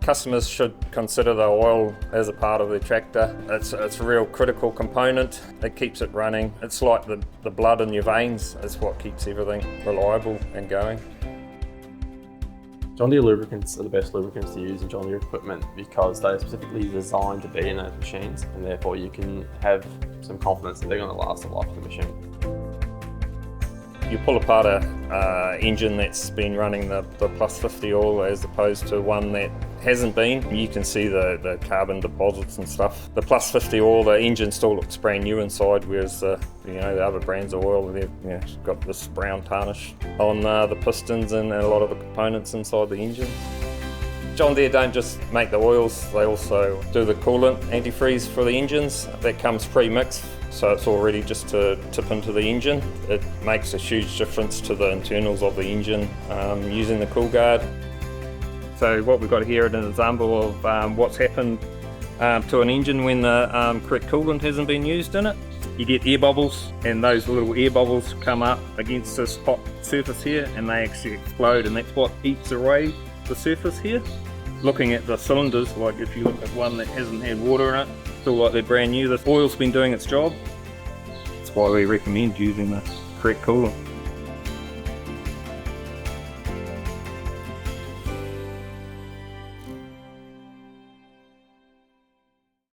Customers should consider the oil as a part of their tractor. It's a real critical component. It keeps it running. It's like the blood in your veins. It's what keeps everything reliable and going. John Deere lubricants are the best lubricants to use in John Deere equipment because they're specifically designed to be in those machines, and therefore you can have some confidence that they're going to last the life of the machine. You pull apart a engine that's been running the plus 50 oil as opposed to one that hasn't been. You can see the carbon deposits and stuff. The plus 50 oil, the engine still looks brand new inside, whereas the other brands of oil, they've got this brown tarnish on the pistons and a lot of the components inside the engine. John Deere don't just make the oils, they also do the coolant antifreeze for the engines. That comes pre-mixed, so it's all ready just to tip into the engine. It makes a huge difference to the internals of the engine using the cool guard. So what we've got here is an example of what's happened to an engine when the correct coolant hasn't been used in it. You get air bubbles, and those little air bubbles come up against this hot surface here and they actually explode, and that's what eats away the surface here. Looking at the cylinders, like if you look at one that hasn't had water in it, feel like they're brand new. The oil's been doing its job. That's why we recommend using the correct coolant.